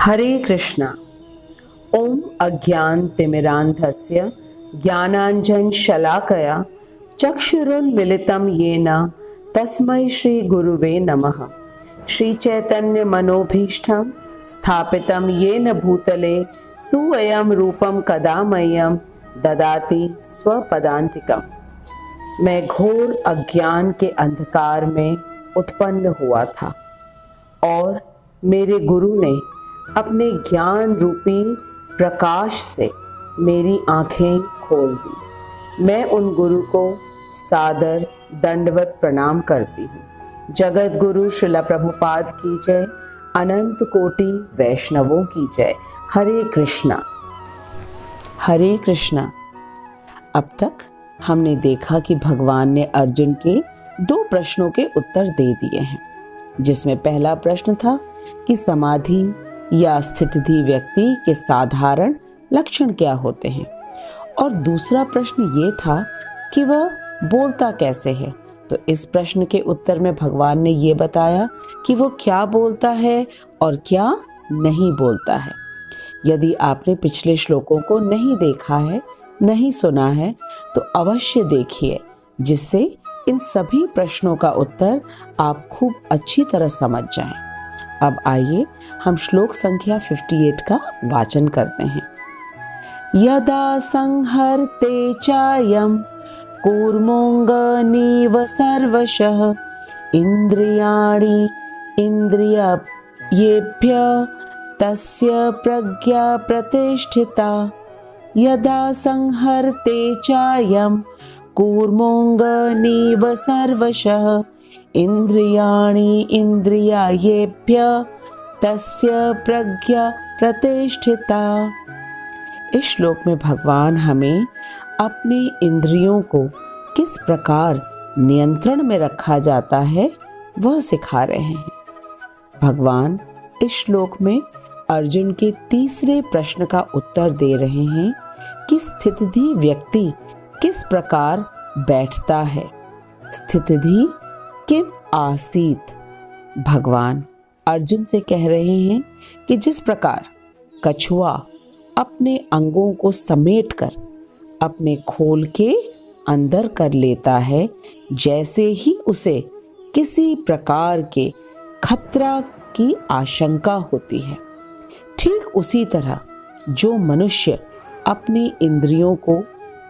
हरे कृष्णा। ओम अज्ञान तिमिरांधस्य ज्ञानांजन शलाकया चक्षुरुन्मिलितं येन तस्मै श्री गुरुवे नमः। श्री चैतन्य मनोभीष्टं स्थापितं येन भूतले सुवयं रूपं कदा मह्यं ददाति स्वपदान्तिकम्। मैं घोर अज्ञान के अंधकार में उत्पन्न हुआ था और मेरे गुरु ने अपने ज्ञान रूपी प्रकाश से मेरी आंखें खोल दी। मैं उन गुरु को सादर दंडवत प्रणाम करती हूँ। जगत गुरु श्रील प्रभुपाद की जय, अनंत कोटि वैष्णवों की जय। हरे कृष्णा। हरे कृष्णा। अब तक हमने देखा कि भगवान ने अर्जुन के 2 प्रश्नों के उत्तर दे दिए हैं, जिसमें पहला प्रश्न था कि समाधि या स्थितिधि व्यक्ति के साधारण लक्षण क्या होते हैं, और दूसरा प्रश्न ये था कि वह बोलता कैसे है। तो इस प्रश्न के उत्तर में भगवान ने ये बताया कि वो क्या बोलता है और क्या नहीं बोलता है। यदि आपने पिछले श्लोकों को नहीं देखा है, नहीं सुना है, तो अवश्य देखिए, जिससे इन सभी प्रश्नों का उत्तर आप खूब अच्छी तरह समझ जाएं। अब आइए हम श्लोक संख्या 58 का वाचन करते हैं। यदा संहर्ते चायं कूर्मोऽङ्गनीव सर्वशः इन्द्रियाणि इन्द्रियेभ्यः तस्य प्रज्ञा प्रतिष्ठिता। यदा संहर्ते चायं कूर्मोऽङ्गनीव सर्वशः इन्द्रियाणि इन्द्रियेभ्यः तस्य प्रज्ञा प्रतिष्ठिता। इस श्लोक में भगवान हमें अपने इंद्रियों को किस प्रकार नियंत्रण में रखा जाता है वह सिखा रहे हैं। भगवान इस श्लोक में अर्जुन के तीसरे प्रश्न का उत्तर दे रहे हैं कि स्थितिधि व्यक्ति किस प्रकार बैठता है। स्थितिधि किम आसीत। भगवान अर्जुन से कह रहे हैं कि जिस प्रकार कछुआ अपने अंगों को समेटकर अपने खोल के अंदर कर लेता है, जैसे ही उसे किसी प्रकार के खतरा की आशंका होती है, ठीक उसी तरह जो मनुष्य अपनी इंद्रियों को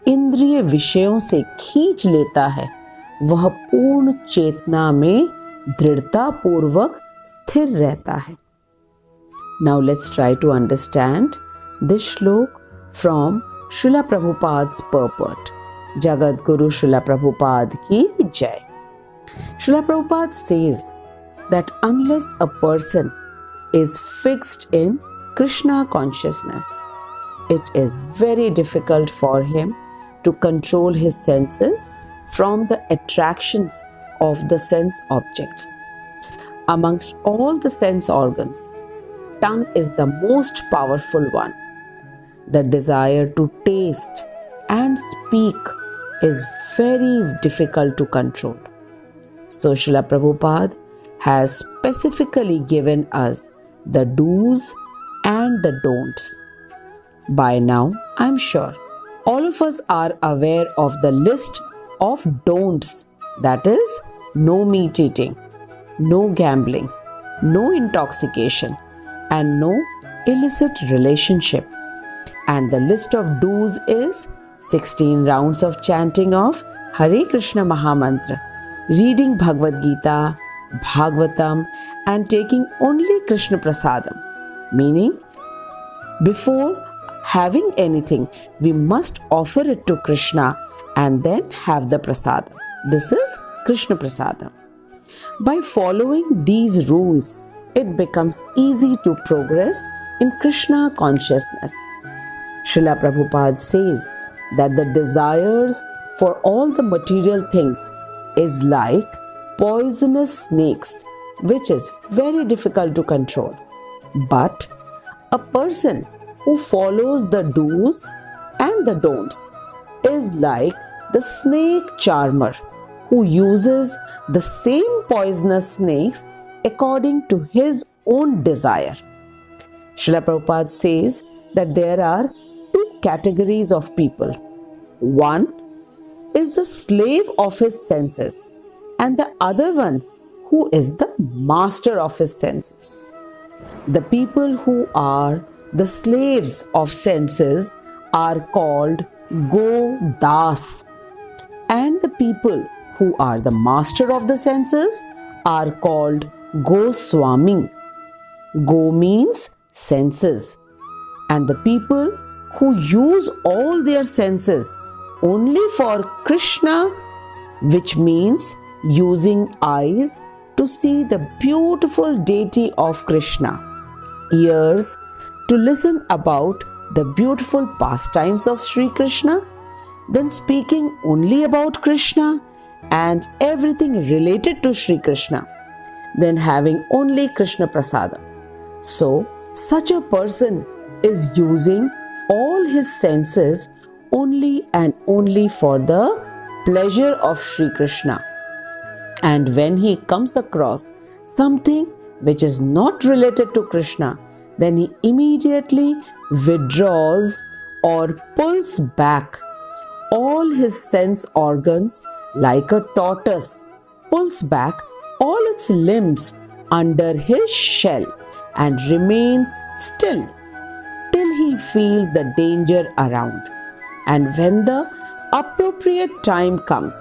इंद्रिय विषयों से खींच लेता है, वह पूर्ण चेतना में दृढ़ता पूर्वक स्थिर रहता है। Now let's try to understand this श्लोक from Srila Prabhupada's purport. Jagat Guru Srila Prabhupada ki jai. Srila Prabhupada says that unless a person is fixed in Krishna consciousness, it is very difficult for him to control his senses from the attractions of the sense objects. Amongst all the sense organs, tongue is the most powerful one. The desire to taste and speak is very difficult to control. So Srila Prabhupada has specifically given us the do's and the don'ts. By now, I'm sure all of us are aware of the list of don'ts, that is, no meat eating, no gambling, no intoxication, and no illicit relationship. And the list of do's is 16 rounds of chanting of Hare Krishna Mahamantra, reading Bhagavad Gita, Bhagavatam, and taking only Krishna Prasadam, meaning before having anything, we must offer it to Krishna and then have the prasadam. This is Krishna Prasadam. By following these rules, it becomes easy to progress in Krishna consciousness. Srila Prabhupada says that the desires for all the material things is like poisonous snakes, which is very difficult to control. But a person who follows the do's and the don'ts is like the snake charmer who uses the same poisonous snakes according to his own desire. Srila Prabhupada says that there are two categories of people. One is the slave of his senses, and the other one who is the master of his senses. The people who are the slaves of senses are called Godas, and the people who are the master of the senses are called Goswami. Go means senses, and the people who use all their senses only for Krishna, which means using eyes to see the beautiful deity of Krishna, ears to listen about the beautiful pastimes of Sri Krishna, then speaking only about Krishna and everything related to Sri Krishna, then having only Krishna Prasadam. So, such a person is using all his senses only and only for the pleasure of Sri Krishna. And when he comes across something which is not related to Krishna, then he immediately withdraws or pulls back all his sense organs like a tortoise, pulls back all its limbs under his shell and remains still till he feels the danger around. And when the appropriate time comes,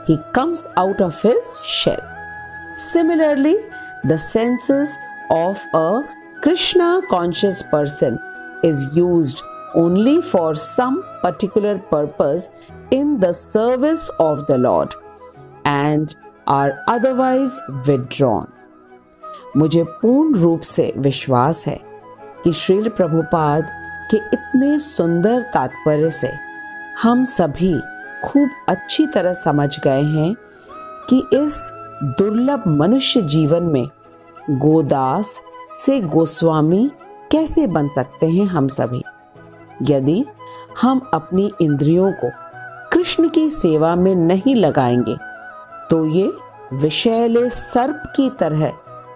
he comes out of his shell. Similarly, the senses of a Krishna conscious person is used only for some particular purpose in the service of the Lord and are otherwise withdrawn. मुझे पूर्ण रूप से विश्वास है कि श्रील प्रभुपाद के इतने सुंदर तात्पर्य से हम सभी खूब अच्छी तरह समझ गए हैं कि इस दुर्लभ मनुष्य जीवन में गोदास से गोस्वामी कैसे बन सकते हैं हम सभी, यदि हम अपनी इंद्रियों को कृष्ण की सेवा में नहीं लगाएंगे तो ये विषैले सर्प की तरह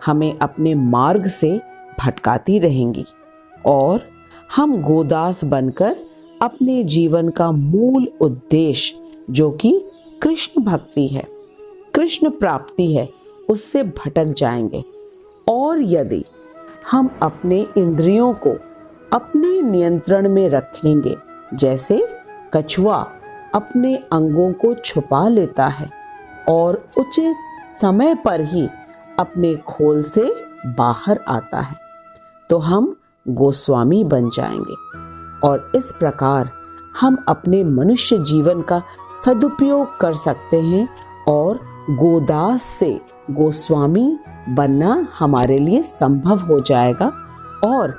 हमें अपने मार्ग से भटकाती रहेंगी और हम गोदास बनकर अपने जीवन का मूल उद्देश्य जो कि कृष्ण भक्ति है, कृष्ण प्राप्ति है, उससे भटक जाएंगे। और यदि हम अपने इंद्रियों को अपने नियंत्रण में रखेंगे, जैसे कछुआ अपने अंगों को छुपा लेता है और उचित समय पर ही अपने खोल से बाहर आता है, तो हम गोस्वामी बन जाएंगे और इस प्रकार हम अपने मनुष्य जीवन का सदुपयोग कर सकते हैं और गोदास से गोस्वामी बनना हमारे लिए संभव हो जाएगा और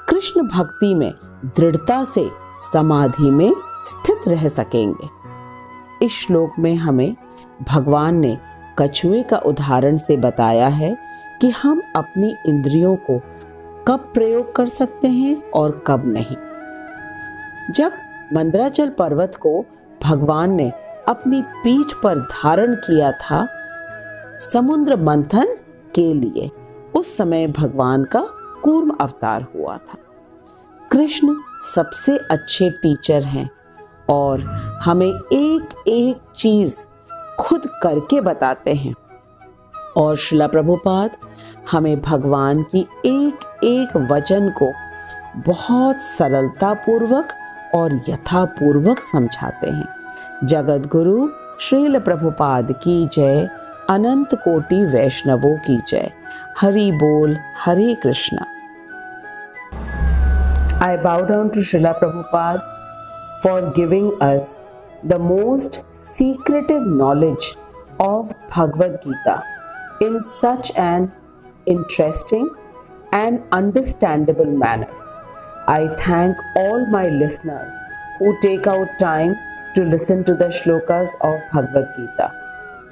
कृष्ण भक्ति में दृढ़ता से समाधि में स्थित रह सकेंगे। इस श्लोक में हमें भगवान ने कछुए का उदाहरण से बताया है कि हम अपनी इंद्रियों को कब प्रयोग कर सकते हैं और कब नहीं। जब मंदराचल पर्वत को भगवान ने अपनी पीठ पर धारण किया था समुद्र मंथन के लिए, उस समय भगवान का कूर्म अवतार हुआ था। कृष्ण सबसे अच्छे टीचर हैं और हमें एक एक चीज खुद करके बताते हैं और श्रीला प्रभुपाद हमें भगवान की एक एक वचन को बहुत सरलता पूर्वक और यथापूर्वक समझाते हैं। जगत गुरु श्रील प्रभुपाद की जय, अनंत कोटि वैष्णवों की जय। हरि बोल, हरे Krishna. I bow down to Srila Prabhupada for giving us the most secretive knowledge of Bhagavad Gita in such an interesting and understandable manner. I thank all my listeners who take out time to listen to the shlokas of Bhagavad Gita.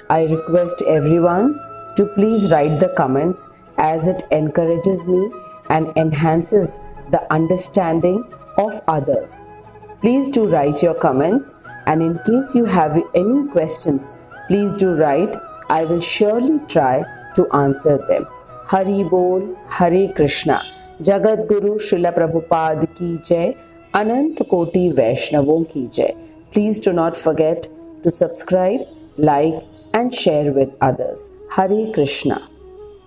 I request everyone to please write the comments as it encourages me and enhances the understanding of others. Please do write your comments, and in case you have any questions, please do write. I will surely try to answer them. Hari Bol, Hare Krishna. Jagat Guru Srila Prabhupada की जय, अनंत कोटि वैष्णवों की जय। Please do not forget to subscribe, like and share with others. Hare Krishna.